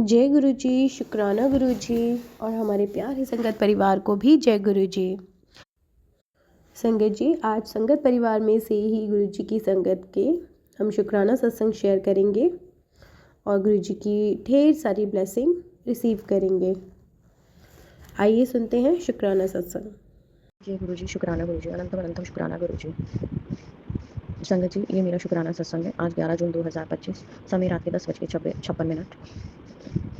जय गुरु जी, शुक्राना गुरु जी। और हमारे प्यारे संगत परिवार को भी जय गुरु जी। संगत जी, आज संगत परिवार में से ही गुरु जी की संगत के हम शुक्राना सत्संग शेयर करेंगे और गुरु जी की ढेर सारी ब्लेसिंग रिसीव करेंगे। आइए सुनते हैं शुक्राना सत्संग। जय गुरु जी, शुक्राना गुरु जी, अनंतम अनंतम शुक्राना गुरु जी। संगत जी, ये मेरा शुक्राना सत्संग है। आज 11 जून 2025, समय रात के 10:56।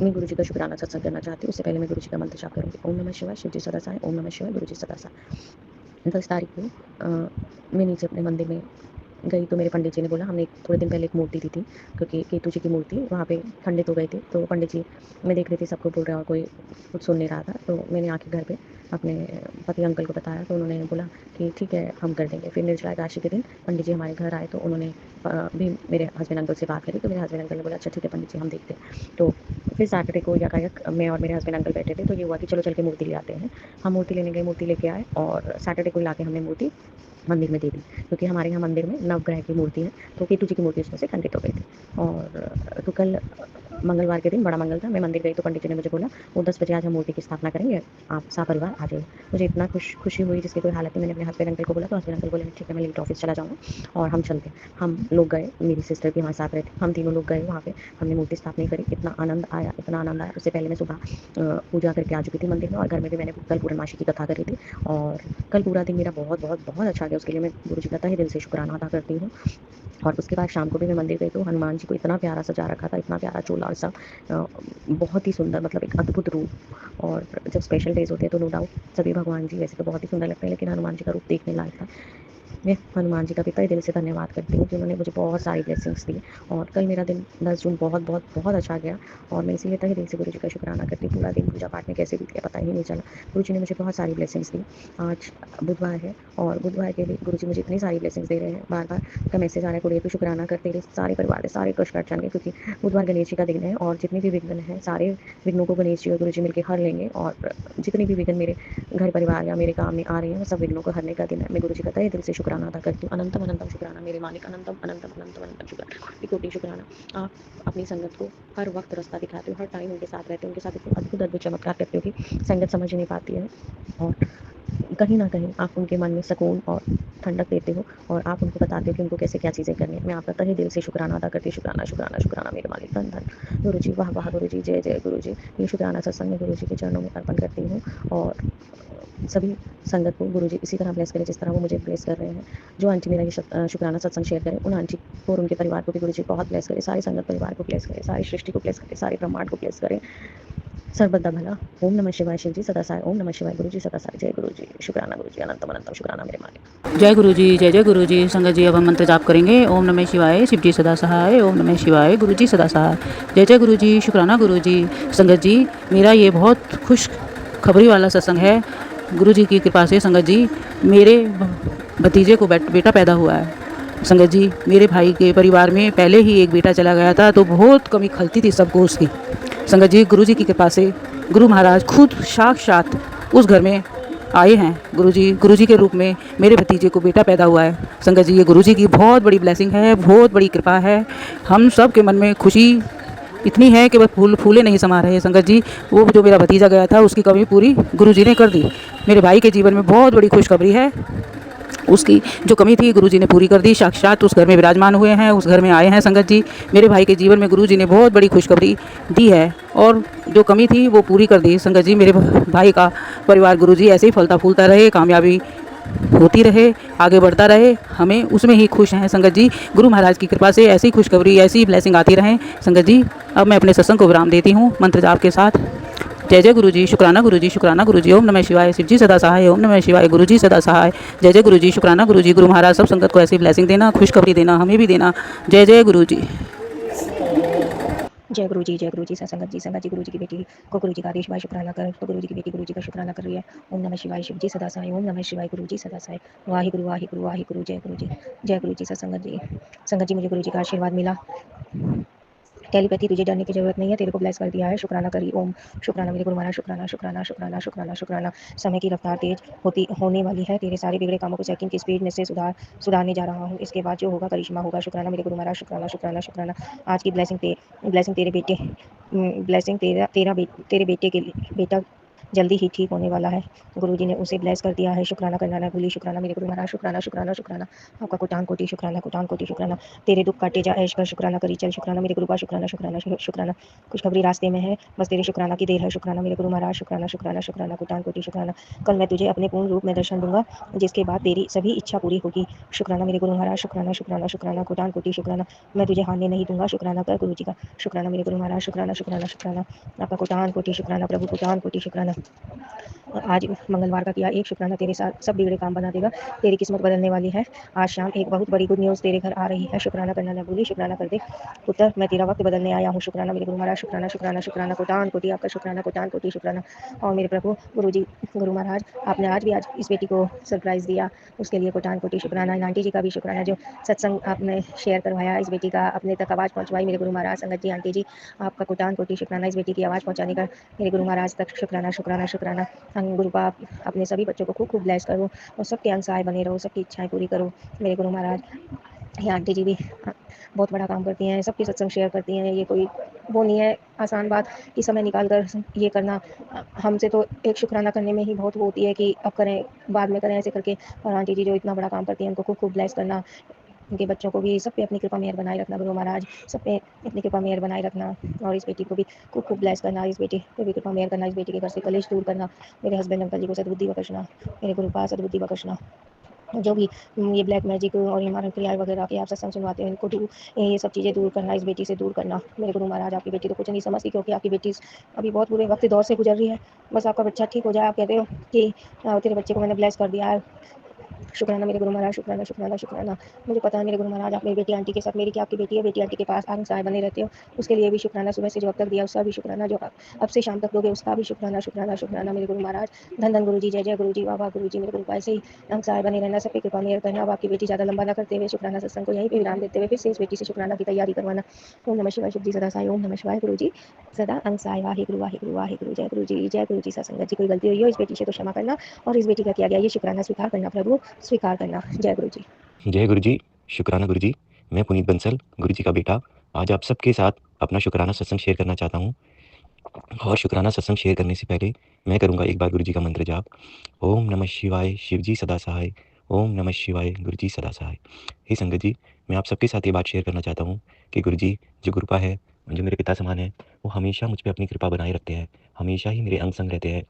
मैं गुरु जी का शुक्राना सत्संग करना चाहती हूँ। उससे पहले मैं गुरु जी का मंत्र जाप करूँगी। ओम नमः शिवाय, शिव जी सदा सहाय। ओम नमः शिवाय, गुरु जी सदा सहाय। 10 तारीख को मैं नीचे अपने मंदिर में गई तो मेरे पंडित जी ने बोला, हमने थोड़े दिन पहले एक मूर्ति दी थी, क्योंकि केतु जी की मूर्ति वहाँ पे खंडित हो गई थी। तो पंडित जी, मैं देख रही थी सबको बोल रहा और कोई कुछ सुन नहीं रहा था। तो मैंने आके घर पे अपने पति अंकल को बताया, तो उन्होंने बोला कि ठीक है, हम कर देंगे। फिर निर्जला एकादशी के दिन पंडित जी हमारे घर आए, तो उन्होंने भी मेरे हस्बैंड अंकल से बात करी। तो मेरे हस्बैंड अंकल ने बोला अच्छा ठीक है पंडित जी, हम देखते हैं। तो फिर सैटरडे को यकायक मैं और मेरे हस्बैंड अंकल बैठे थे, तो ये हुआ कि चलो चल के मूर्ति ले आते हैं। हम मूर्ति लेने गए, मूर्ति लेके आए और सैटरडे को ला के हमने मूर्ति मंदिर में दे दी, क्योंकि हमारे यहाँ मंदिर में नवग्रह की मूर्ति है, तो केतु जी की मूर्ति उसमें से खंडित हो गई थी। और तो कल मंगलवार के दिन बड़ा मंगल था, मैं मंदिर गई तो पंडित जी ने मुझे बोला वो 10 बजे आज हम मूर्ति की स्थापना करेंगे, आप परिवार आ जाइए। मुझे इतना खुशी हुई जिसकी कोई हालत नहीं। मैंने अपने हस्बैंड अंकल को बोला, तो हस्बैंड अंकल बोले ठीक है, मैं लेट ऑफिस चला जाऊँगा और हम चलते। हम लोग गए, मेरी सिस्टर भी हमारे साथ रहे थे, हम तीनों लोग गए वहाँ पे, हमने मूर्ति स्थापना करी। इतना आनंद आया, इतना आनंद आया। उससे पहले मैं सुबह पूजा करके आ चुकी थी मंदिर में, और घर में भी मैंने कल पूर्णमासी की कथा करी थी। और कल पूरा दिन मेरा बहुत बहुत बहुत अच्छा गया। उसके लिए मैं गुरु जी का तहे दिल से शुक्राना अदा करती हूँ। और उसके बाद शाम को भी मैं मंदिर गई, तो हनुमान जी को इतना प्यारा सजा रखा था, इतना प्यारा चोला और सब बहुत ही सुंदर, मतलब एक अद्भुत रूप। और जब स्पेशल डेज होते हैं तो नो डाउट सभी भगवान जी वैसे तो बहुत ही सुंदर लगते हैं, लेकिन हनुमान जी का रूप देखने लायक था। मैं हनुमान जी का भी तहे दिल से धन्यवाद करती हूँ, जिन्होंने मुझे बहुत सारी ब्लेसिंग्स दी। और कल मेरा दिन 10 जून बहुत बहुत बहुत अच्छा गया, और मैं इसीलिए तहे दिल से गुरु जी का शुक्राना करती हूँ। पूरा दिन पूजा पाठ में कैसे बीत गया पता ही नहीं चला। गुरु जी ने मुझे बहुत सारी ब्लेसिंग्स दी। आज बुधवार है, और बुधवार के लिए गुरु जी मुझे इतनी सारी ब्लेसिंग्स दे रहे हैं। बार बार का मैसेज आ रहा है, गुरु जी को शुक्राना करते रहे सारे परिवार, सारे कष्ट कट जाएंगे, क्योंकि बुधवार गणेश जी का दिन है, और जितने भी विघ्न हैं सारे विघ्नों को गणेश जी और गुरु जी मिलकर हर लेंगे। और जितने भी विघ्न मेरे घर परिवार या मेरे काम में आ रहे हैं, वो सब विघ्नों को हरने का दिन है। मैं गुरु जी का तहे दिल से शुक्राना अदा करती हूँ। अनंतम अनंतम शुक्राना मेरे मालिक, अनंतम अनंतम अनंतम अनंतम शुक्राना, कोटि शुक्राना। आप अपनी संगत को हर वक्त रास्ता दिखाते हो, हर टाइम उनके साथ रहते हो, उनके साथ इतने अद्भुत अद्भुत चमत्कार करते हो कि संगत समझ ही नहीं पाती है। और कहीं ना कहीं आप उनके मन में सुकून और ठंडक देते हो, और आप उनको बताते हो कि उनको कैसे क्या चीज़ें करनी है। मैं आपका तहे दिल से शुक्राना अदा करती हूँ। शुक्राना शुक्राना शुक्राना मेरे मालिक, धन धन गुरु जी, वाह वाह गुरु जी, जय जय गुरु जी। ये शुक्राना सत्संग में गुरु जी के चरणों में अर्पण करती हूँ, और सभी संगत को गुरु जी इसी तरह ब्लेस करें जिस तरह वो मुझे ब्लेस कर रहे हैं। जो आंटी मेरा ये शुक्राना सत्संग शेयर करें, उन आंटी को और उनके परिवार को भी गुरु जी बहुत ब्लेस करें। सारे संगत परिवार को ब्लेस करें, सारी सृष्टि को ब्लेस करें, सारे ब्रह्मांड को ब्लेस करें, सर्वदा भला। ओम नमः शिवाय, शिव जी सदा सहाय। ओम नमः शिवाय, गुरु जी सदा सहाय। जय गुरु जी, शुक्राना गुरु जी, अनंतम अनंतम शुक्राना मेरे मालिक। जय गुरु जी, जय जय गुरु जी। संगत जी, अब हम मंत्र जाप करेंगे। ओम नमः शिवाय, शिव जी सदा सहाय। ओम नमः शिवाय, गुरु जी सदा सहाय। जय जय गुरु जी, शुक्राना गुरु जी। संगत जी, मेरा ये बहुत खुश खबरी वाला सत्संग है। गुरु जी की कृपा से संगत जी, मेरे भतीजे को बेटा पैदा हुआ है। संगत जी, मेरे भाई के परिवार में पहले ही एक बेटा चला गया था, तो बहुत कमी खलती थी सबको उसकी। संगत जी, गुरु जी की कृपा से गुरु महाराज खुद साक्षात उस घर में आए हैं। गुरु जी के रूप में मेरे भतीजे को बेटा पैदा हुआ है। संगत जी, ये गुरु जी की बहुत बड़ी ब्लेसिंग है, बहुत बड़ी कृपा है। हम सब के मन में खुशी इतनी है कि बस फूले नहीं समा रहे। संगत जी, वो जो मेरा भतीजा गया था उसकी कमी पूरी गुरु जी ने कर दी। मेरे भाई के जीवन में बहुत बड़ी खुशखबरी है। उसकी जो कमी थी गुरुजी ने पूरी कर दी। साक्षात उस घर में विराजमान हुए हैं, उस घर में आए हैं। संगत जी, मेरे भाई के जीवन में गुरुजी ने बहुत बड़ी खुशखबरी दी है, और जो कमी थी वो पूरी कर दी। संगत जी, मेरे भाई का परिवार गुरुजी ऐसे ही फलता फूलता रहे, कामयाबी होती रहे, आगे बढ़ता रहे, हमें उसमें ही खुश हैं। संगत जी, गुरु महाराज की कृपा से ऐसी खुशखबरी, ऐसी ब्लेसिंग आती रहें। संगत जी, अब मैं अपने सत्संग को विराम देती हूँ मंत्र जाप के साथ। जय जय गुरु जी, शुक्राना गुरु जी, शुक्राना गुरु जी। ओम नमः शिवाय, शिव जी सदा सहाय। ओम नमः शिवाय, गुरु जी सदा सहाय। जय जय गुरु जी, शुक्राना गुरु जी। गुरु महाराज सब संगत को ऐसी ब्लेसिंग देना, खुशखबरी देना, हमें भी देना। जय जय गुरु जी। जय गुरु जी, जय गुरु जी। संगत जी गुरु जी की बेटी को गुरु जी का आदेश भाई शुक्राना कर, तो गुरु जी की बेटी गुरु जी का शुक्राना कर रही है। ओम नमः शिवाय, शिव जी सदा सहाय। ओम नमः शिवाय, गुरु जी सदा सहाय। वाहि गुरु वाहि गुरु वाहि गुरु, जय गुरु जी, जय गुरु जी। संगत जी, मुझे गुरु जी का आशीर्वाद मिला। टेलीपैथी तुझे डरने की जरूरत नहीं है, तेरे को ब्लेस कर दिया है, शुक्राना करी। ओम शुक्राना मेरे गुरु महाराज, शुक्राना शुक्राना शुक्राना शुक्राना शुक्राना। समय की रफ्तार तेज होने वाली है, तेरे सारे बिगड़े कामों को सेकंड की स्पीड से सुधारने जा रहा हूँ। इसके बाद जो होगा करिश्मा होगा। शुक्राना मेरे गुरु महाराज, शुक्राना शुक्राना शुक्राना। आज की ब्लेसिंग तेरे बेटे ब्लेसिंग तेरे बेटे के बेटा जल्दी ही ठीक होने वाला है। गुरुजी ने उसे ब्लेस कर दिया है। शुक्राना करना ना भूली। शुक्राना मेरे गुरु महाराज, शुक्राना शुक्राना शुक्राना। आपका कोटान कोटि शुक्राना, कोटान कोटि शुक्राना। तेरे दुख काटे जा ऐश कर, शुक्राना करी चल। शुक्राना मेरे गुरु का, शुक्राना शुक्राना शुक्राना। खुशखबरी रास्ते में है, बस तेरे शुक्राना की देर है। शुक्राना मेरे गुरु महाराज, शुक्राना शुक्राना शुक्राना, कोटान कोटि शुक्राना। कल मैं तुझे अपने पूर्ण रूप में दर्शन दूंगा, जिसके बाद तेरी सभी इच्छा पूरी होगी। शुक्राना मेरे गुरु महाराज, शुक्राना शुक्राना शुक्राना, कोटान कोटि शुक्राना। मैं तुझे हारने नहीं दूंगा, शुक्राना कर गुरुजी का। शुक्राना मेरे गुरु महाराज, शुक्राना शुक्राना शुक्राना। आपका कोटान कोटि शुक्राना प्रभु, कोटान कोटि शुक्राना। आज मंगलवार का किया एक शुक्राना तेरे साथ सब बिगड़े काम बना देगा। तेरी किस्मत बदलने वाली है। आज शाम एक बहुत बड़ी गुड न्यूज़ तेरे घर आ रही है। शुक्राना करना न भूली। शुक्राना कर दे पुत्र, मैं तेरा वक्त बदलने आया हूँ। शुक्राना मेरे गुरु महाराज, शुक्राना शुक्राना शुक्राना, कोटान कोटि आपका शुक्राना, कोटान कोटि शुक्राना। और मेरे प्रभु गुरु महाराज, आपने आज इस बेटी को सरप्राइज़ दिया, उसके लिए कोटान कोटि शुक्राना। आंटी जी का भी शुक्राना, जो सत्संग आपने शेयर करवाया, इस बेटी का अपने तक आवाज़ पहुँचवाई मेरे गुरु महाराज। संगत जी, आंटी जी, आपका कोटान कोटि शुक्राना, इस बेटी की आवाज़ पहुँचाने का मेरे गुरु महाराज तक शुक्राना शुक्राना शुक्राना। गुरु बाप अपने सभी बच्चों को खूब खूब ब्लेस करो और सबके अंसाय बने रहो, सबकी इच्छाएं पूरी करो मेरे गुरु महाराज। ये आंटी जी भी बहुत बड़ा काम करती हैं, सबके सत्संग शेयर करती हैं। ये कोई वो नहीं है आसान बात कि समय निकाल कर ये करना। हमसे तो एक शुक्राना करने में ही बहुत वो होती है कि अब करें, बाद में करें, ऐसे करके। और आंटी जी जो इतना बड़ा काम करती हैं, उनको खूब खूब ब्लेस करना। उनके बच्चों को भी सब पे अपनी कृपा मेहर बनाए रखना गुरु महाराज, सब पे अपनी कृपा मेहर बनाए रखना। और इस बेटी को भी खूब खूब ब्लेस करना, इस बेटी को भी कृपा मेहर करना, इस बेटी के घर से कलेश दूर करना। मेरे हस्बैंड अंकल जी को सद्बुद्धि बख्शना, मेरे गुरु पास सद्बुद्धि बख्शना। जो भी ये ब्लैक मैजिक और हमारे क्रिया वगैरह के आप सत्संग सुनवाते हैं, इनको दूर, ये सब चीज़ें दूर करना, इस बेटी से दूर करना मेरे गुरु महाराज। आपकी बेटी तो कुछ नहीं समझती, क्योंकि आपकी बेटी अभी बहुत बुरे वक्त दौर से गुजर रही है। बस आपका बच्चा ठीक हो जाए। आप कहते हो कि तेरे बच्चे को मैंने ब्लेस कर दिया है। शुक्राना मेरे गुरु महाराज, शुक्राना शुक्राना शुक्राना। मुझे पता है मेरे गुरु महाराज, आप मेरी बेटी आंटी के साथ, मेरी क्या आपकी बेटी है, बेटी आंटी के पास आंग सहाय बने रहते हो, उसके लिए भी शुक्राना। सुबह से जो अब तक दिया उसका भी शुक्राना, जो अब से शाम तक दोगे उसका भी शुक्राना शुक्राना शुक्राना मेरे गुरु महाराज। धन धन गुरु जी, जय जय गुरु जी, वाह वाह गुरु जी। मेरे गुरु ऐसे ही अंग सहाय बने रहना, सब पे कृपा मेहर करना। अब आपकी बेटी ज़्यादा लंबा ना करते हुए शुक्राना सत्संग को यहीं पे विराम देते हुए फिर से इस बेटी से शुक्राना की तैयारी करवाना। ओम नमः शिवाय, शुभ जी सदा साई। ओम नमः शिवाय गुरु जी, सदा अंग सहाय। वाहे गुरु वाहे गुरु वाहे गुरु। जय गुरु जी, जय गुरु जी। सत्संगत जी, कोई गलती हुई हो इस बेटी से तो क्षमा करना, और इस बेटी का किया गया ये शुक्राना स्वीकार करना प्रभु, स्वीकार करना। जय गुरु जी। जय गुरु जी, शुक्राना गुरु जी। मैं पुनीत बंसल, गुरु जी का बेटा, आज आप सबके साथ अपना शुक्राना सत्संग शेयर करना चाहता हूँ। और शुक्राना सत्संग शेयर करने से पहले मैं करूँगा एक बार गुरु जी का मंत्र जाप। ओम नमः शिवाय, शिव जी सदा सहाय। ओम नमः शिवाय, गुरु जी सदा सहाय। हे संगत जी, मैं आप सबके साथ ये बात शेयर करना चाहता हूँ कि गुरु जी जो कृपा है, जो मेरे पिता समान है, वो हमेशा मुझ पर अपनी कृपा बनाए रखते हैं, हमेशा ही मेरे अंग संग रहते हैं।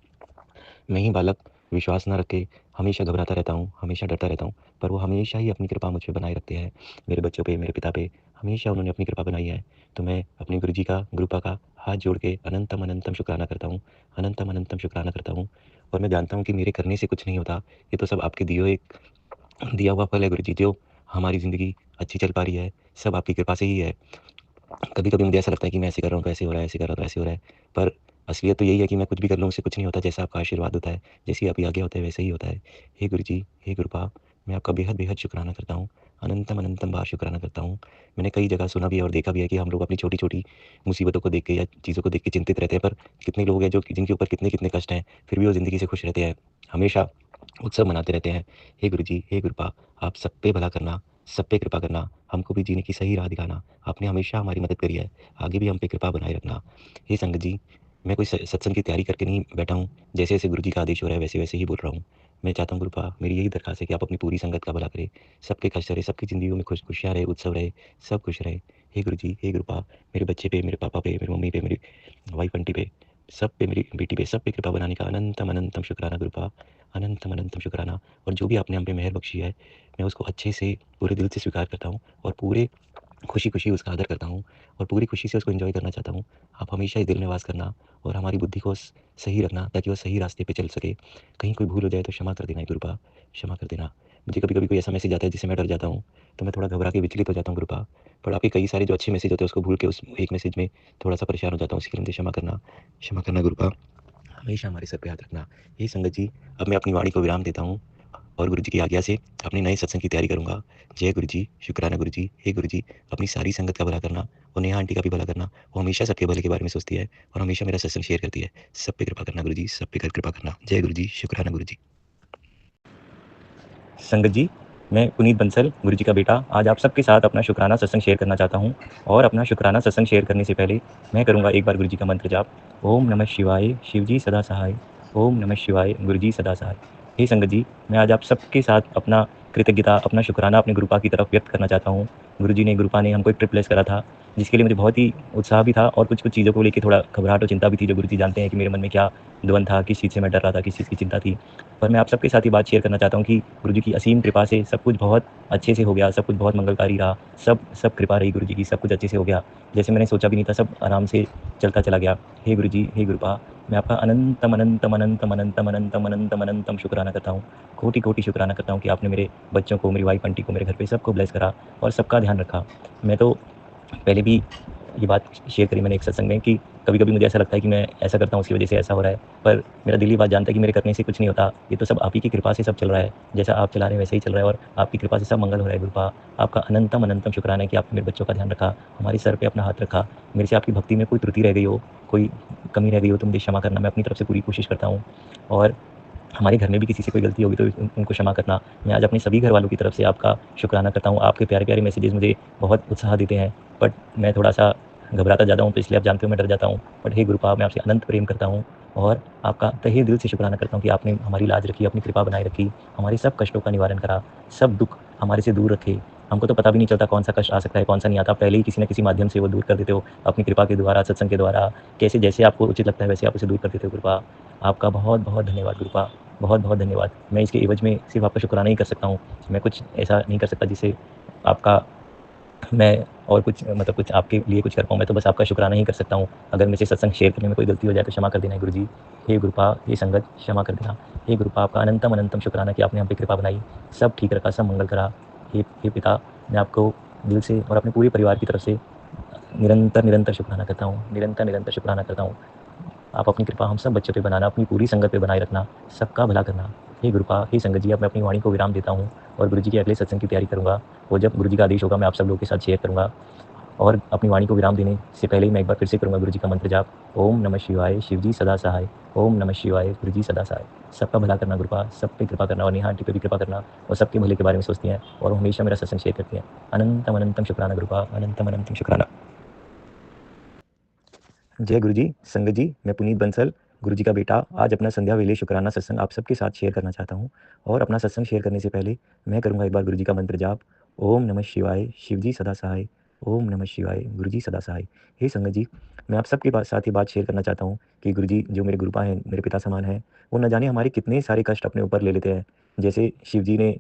मैं ही बालक विश्वास ना रख के हमेशा घबराता रहता हूँ, हमेशा डरता रहता हूँ, पर वो हमेशा ही अपनी कृपा मुझ पे बनाए रखते हैं। मेरे बच्चों पे, मेरे पिता पे हमेशा उन्होंने अपनी कृपा बनाई है। तो मैं अपने गुरु जी का, गुरुपा का हाथ जोड़ के अनंतम अनंतम शुक्राना करता हूँ, अनंतम अनंतम शुक्राना करता हूँ। और मैं जानता हूँ कि मेरे करने से कुछ नहीं होता, ये तो सब आपके दिया हुआ फल है गुरु जी। जो हमारी ज़िंदगी अच्छी चल पा रही है, सब आपकी कृपा से ही है। कभी-कभी मुझे ऐसा लगता है कि मैं ऐसे कर रहा हूँ तो ऐसे हो रहा है, ऐसे कर रहा हूँ तो ऐसे हो रहा है। पर असलियत तो यही है कि मैं कुछ भी कर लूँ उससे कुछ नहीं होता, जैसा आपका आशीर्वाद होता है, जैसी आपकी आज्ञा होता है वैसे ही होता है। हे गुरु जी, हे कृपा, मैं आपका बेहद-बेहद शुक्राना करता हूँ। अनंतम-अनंतम बार शुक्राना करता हूँ। मैंने कई जगह सुना भी है और देखा भी है कि हम लोग अपनी छोटी-छोटी मुसीबतों को देख के या चीज़ों को देख के चिंतित रहते हैं, पर कितने लोग हैं जो जिनके ऊपर कितने-कितने कष्ट हैं, फिर भी वो ज़िंदगी से खुश रहते हैं, हमेशा उत्सव मनाते रहते हैं। हे गुरु जी, हे कृपा, आप सब पे भला करना, सब पे कृपा करना, हमको भी जीने की सही राह दिखाना। आपने हमेशा हमारी मदद करी है, आगे भी हम पे कृपा बनाए रखना। हे संगत जी, मैं कोई सत्संग की तैयारी करके नहीं बैठा हूँ, जैसे-जैसे गुरु जी का आदेश हो रहा है वैसे-वैसे ही बोल रहा हूँ। मैं चाहता हूँ गुरुपा, मेरी यही दरख़्वास्त है कि आप अपनी पूरी संगत का भला करें, सबके कष्ट रहे, सबकी ज़िंदगियों में खुशियाँ रहे, उत्सव रहे, सब खुश रहे। हे गुरु जी, हे कृपा, मेरे बच्चे पे, मेरे पापा पे, मेरी मम्मी पे, मेरी वाइफ़ आंटी पे, सब पे, मेरी बेटी पे, सब पे कृपा बनाने का अनंतम अनंतम शुक्राना गुरुपा, अनंतम अनंतम शुक्राना। और जो भी आपने हम पे मेहर बख्शी है, मैं उसको अच्छे से पूरे दिल से स्वीकार करता हूँ और पूरे खुशी-खुशी उसका आदर करता हूँ और पूरी खुशी से उसको एन्जॉय करना चाहता हूँ। आप हमेशा ही दिल में वास करना और हमारी बुद्धि को सही रखना, ताकि वो सही रास्ते पे चल सके। कहीं कोई भूल हो जाए तो क्षमा कर देना गुरुपा, क्षमा कर देना। मुझे कभी-कभी कोई ऐसा मैसेज आता है जिससे मैं डर जाता हूँ, तो मैं थोड़ा घबरा के विचलित हो जाता हूँ गुरुपा। पर आपके कई सारे जो अच्छे मैसेज होते हैं उसको भूल के उस एक मैसेज में थोड़ा-सा परेशान हो जाता हूँ, इसके लिए मुझे क्षमा करना गुरुपा। हमेशा हमारे सर पे हाथ रखना। हे संगत जी, अब मैं अपनी वाणी को विराम देता हूँ और गुरु जी की आज्ञा से अपने नए सत्संग की तैयारी करूँगा। जय गुरु जी, शुक्राना गुरु जी। हे गुरु जी, अपनी सारी संगत का भला करना और नेहा आंटी का भी भला करना। वो हमेशा सबके भले के बारे में सोचती है और हमेशा मेरा सत्संग शेयर करती है। सब पे कृपा करना गुरु जी, सब पे कृपा करना। जय गुरु जी, शुक्राना गुरु जी। संगत जी, मैं पुनीत बंसल, गुरु जी का बेटा, आज आप सबके साथ अपना शुक्राना सत्संग शेयर करना चाहता हूँ। और अपना शुक्राना सत्संग शेयर करने से पहले मैं करूँगा एक बार गुरु जी का मंत्र जाप। ओम नमः शिवाय, शिव जी सदा सहाय। ओम नमः शिवाय, गुरु जी सदा सहाय। हे संगत जी, मैं आज आप सबके साथ अपना कृतज्ञता, अपना शुक्राना अपने गुरुपा की तरफ व्यक्त करना चाहता हूँ। गुरु जी ने, गुरुपा ने हमको एक ट्रिप प्लेस करा था, जिसके लिए मुझे बहुत ही उत्साह भी था और कुछ कुछ चीज़ों को लेकर थोड़ा घबराहट और चिंता भी थी। जो गुरु जी जानते हैं कि मेरे मन में क्या द्वंद था, किस चीज़ से मैं डर रहा था, किस चीज़ की चिंता थी। पर मैं आप सबके साथ ये बात शेयर करना चाहता हूँ कि गुरु जी की असीम कृपा से सब कुछ बहुत अच्छे से हो गया, सब कुछ बहुत मंगलकारी रहा। सब कृपा रही गुरु जी की, सब कुछ अच्छे से हो गया। जैसे मैंने सोचा भी नहीं था, सब आराम से चलता चला गया। हे गुरु जी, हे गुरुपा, मैं आपका अनंतम अनंतम अनंतम अनंतम अनंतम अनंतम अनंतम शुक्राना करता हूँ। कोटि कोटि शुक्राना करता हूँ कि आपने मेरे बच्चों को, मेरी वाइफ आंटी को, मेरे घर पे सबको ब्लेस करा और सबका ध्यान रखा। मैं तो पहले भी ये बात शेयर करी मैंने एक सत्संग में कि कभी-कभी मुझे ऐसा लगता है कि मैं ऐसा करता हूँ, उसकी वजह से ऐसा हो रहा है। पर मेरा दिल ये बात जानता है कि मेरे करने से कुछ नहीं होता। ये तो सब आप ही की कृपा से सब चल रहा है। जैसा आप चला रहे हैं वैसे ही चल रहा है और आपकी कृपा से सब मंगल हो रहा है गुरुपा। आपका अनंतम अनंतम शुक्राना है कि आपने मेरे बच्चों का ध्यान रखा, हमारे सर पे अपना हाथ रखा। मेरे से आपकी भक्ति में कोई त्रुटि रह गई हो, कोई कमी रह गई हो तो मुझे क्षमा करना। मैं अपनी तरफ से पूरी कोशिश करता हूँ। और हमारे घर में भी किसी से कोई गलती होगी तो उनको क्षमा करना। मैं आज अपने सभी घर वालों की तरफ से आपका शुक्राना करता हूँ। आपके प्यारे-प्यारे मैसेजेस मुझे बहुत उत्साह देते हैं, बट मैं थोड़ा-सा घबराता ज़्यादा हूँ, तो इसलिए आप जानते हो मैं डर जाता हूँ। बट हे गुरुपा, मैं आपसे अनंत प्रेम करता हूँ और आपका तहे दिल से शुक्राना करता हूँ कि आपने हमारी लाज रखी, अपनी कृपा बनाए रखी, हमारे सब कष्टों का निवारण करा, सब दुःख हमारे से दूर रखे। हमको तो पता भी नहीं चलता कौन-सा कष्ट आ सकता है, कौन-सा नहीं आता। पहले ही किसी न किसी माध्यम से वो दूर कर देते हो, अपनी कृपा के द्वारा, सत्संग के द्वारा। कैसे जैसे आपको उचित लगता है वैसे आप उसे दूर कर देते हो गुरुपा। आपका बहुत-बहुत धन्यवाद गुरुपा। बहुत-बहुत धन्यवाद। मैं इसके एवज में सिर्फ़ आपका शुक्राना ही कर सकता हूँ। मैं कुछ ऐसा नहीं कर सकता जिससे आपका मैं और कुछ मतलब कुछ आपके लिए कुछ कर पाऊँ। मैं तो बस आपका शुक्राना ही कर सकता हूँ। अगर मुझसे सत्संग शेयर करने में कोई गलती हो जाए तो क्षमा कर देना गुरुजी। हे गुरुपा, हे संगत, क्षमा कर देना। हे गुरुपा, आपका अनंतम अनंतम शुक्राना कि आपने हम पे कृपा बनाई, सब ठीक रखा, सब मंगल करा। हे पिता, मैं आपको दिल से और अपने पूरे परिवार की तरफ से निरंतर शुक्राना करता हूँ। निरंतर शुक्राना करता हूँ। आप अपनी कृपा हम सब बच्चों पे बनाना, अपनी पूरी संगत पे बनाए रखना, सबका भला करना। हे गुरुपा, हे संगत जी, अब मैं अपनी वाणी को विराम देता हूँ और गुरु जी के अगले सत्संग की तैयारी करूँगा। वो जब गुरु जी का आदेश होगा मैं आप सब लोगों के साथ शेयर करूँगा। और अपनी वाणी को विराम देने से पहले ही मैं एक बार फिर से करूँगा गुरु जी का मंत्र जाप। ओम नमः शिवाय, शिव जी सदा सहाय। ओम नमः शिवाय, गुरु जी सदा सहाय। सबका भला करना गुरुपा, सब पे कृपा करना और नेहा आंटी पे भी कृपा करना और सबके भले के बारे में सोचती हैं और वो हमेशा मेरा सत्संग शेयर करती हैं। अनंतम अनंतम शुक्राना गुरुपा, अनंतम अनंतम शुक्राना। जय गुरु जी, संगत जी, मैं पुनीत बंसल, गुरु जी का बेटा, आज अपना संध्या वेले शुक्राना सत्संग आप सबके साथ शेयर करना चाहता हूँ। और अपना सत्संग शेयर करने से पहले मैं करूँगा एक बार गुरु जी का मंत्र जाप। ओम नमः शिवाय, शिव जी सदा सहाय। ओम नमः शिवाय, गुरु जी सदा सहाय। हे संगत जी, मैं आप सबके साथ ये बात शेयर करना चाहता हूँ कि गुरु जी जो मेरे गुरुपा हैं, मेरे पिता समान हैं, वो न जाने हमारे कितने सारे कष्ट अपने ऊपर ले लेते हैं। जैसे शिव जी ने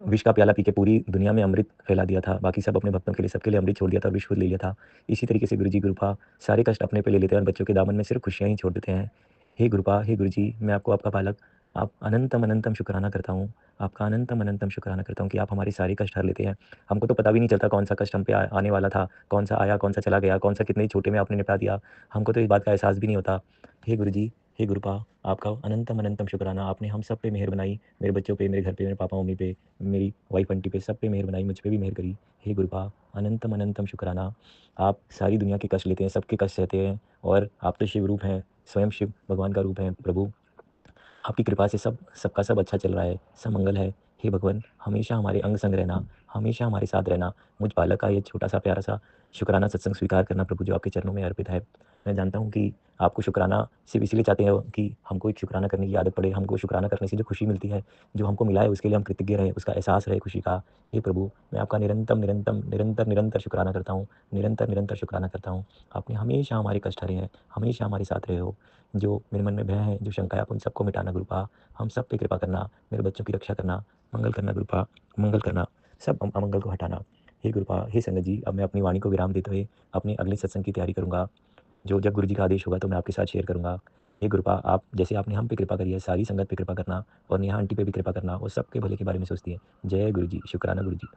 विष का प्याला पी के पूरी दुनिया में अमृत फैला दिया था। बाकी सब अपने भक्तों के लिए, सबके लिए अमृत छोड़ दिया था, विष ले लिया था। इसी तरीके से गुरु जी कृपा सारे कष्ट अपने पे ले लेते हैं और बच्चों के दामन में सिर्फ खुशियाँ ही छोड़ देते हैं। हे गुरुपा, हे गुरु जी, मैं आपको आपका बालक आप अनंतम अनंतम शुक्राना करता हूँ। आपका अनंतम अनंतम शुक्राना करता हूँ कि आप हमारे सारे कष्ट हर लेते हैं। हमको तो पता भी नहीं चलता कौन सा कष्ट हम पे आने वाला था, कौन सा आया, कौन सा चला गया, कौन सा कितने छोटे में आपने निपटा दिया। हमको तो इस बात का एहसास भी नहीं होता। हे गुरु जी, हे गुरुपा, आपका अनंतम अनंतम शुक्राना। आपने हम सब पे मेहर बनाई, मेरे बच्चों पे, मेरे घर पे, मेरे पापा मम्मी पे, मेरी वाइफ आंटी पे, सब पे मेहर बनाई, मुझ पे भी मेहर करी। हे गुरुपा, अनंतम अनंतम शुक्राना। आप सारी दुनिया के कष्ट लेते हैं, सबके कष्ट सहते हैं और आप तो शिव रूप हैं, स्वयं शिव भगवान का रूप हैं प्रभु। आपकी कृपा से सबका सब अच्छा चल रहा है, सब मंगल है। हे भगवान, हमेशा हमारे अंग संग रहना, हमेशा हमारे साथ रहना। मुझ बालक का ये छोटा-सा प्यारा-सा शुक्राना सत्संग स्वीकार करना प्रभु, जो आपके चरणों में अर्पित है। मैं जानता हूँ कि आपको शुक्राना सिर्फ़ इसलिए चाहते हैं कि हमको एक शुक्राना करने की आदत पड़े, हमको शुक्राना करने से जो खुशी मिलती है, जो हमको मिला है उसके लिए हम कृतज्ञ रहें, उसका एहसास रहे खुशी का। हे प्रभु, मैं आपका निरंतर शुक्राना करता हूँ, निरंतर शुक्राना करता हूँ। आपने हमेशा हमारे कष्ट हरे हैं, हमेशा हमारे साथ रहे हो। जो मेरे मन में भय है, जो शंका है, आप उन सबको मिटाना गुरुपा। हम सब पे कृपा करना, मेरे बच्चों की रक्षा करना, मंगल करना गुरुपा, मंगल करना, सब अमंगल को हटाना। हे गुरुपा, हे संगत जी, अब मैं अपनी वाणी को विराम देते हुए अपने अगले सत्संग की तैयारी करूँगा, जो जब गुरु जी का आदेश होगा तो मैं आपके साथ शेयर करूँगा। हे गुरुपा, आप जैसे आपने हम पे कृपा करी है, सारी संगत पे कृपा करना और नेहा आंटी पे भी कृपा करना, वो सबके भले के बारे में सोचती है। जय गुरु जी, शुक्राना गुरु जी।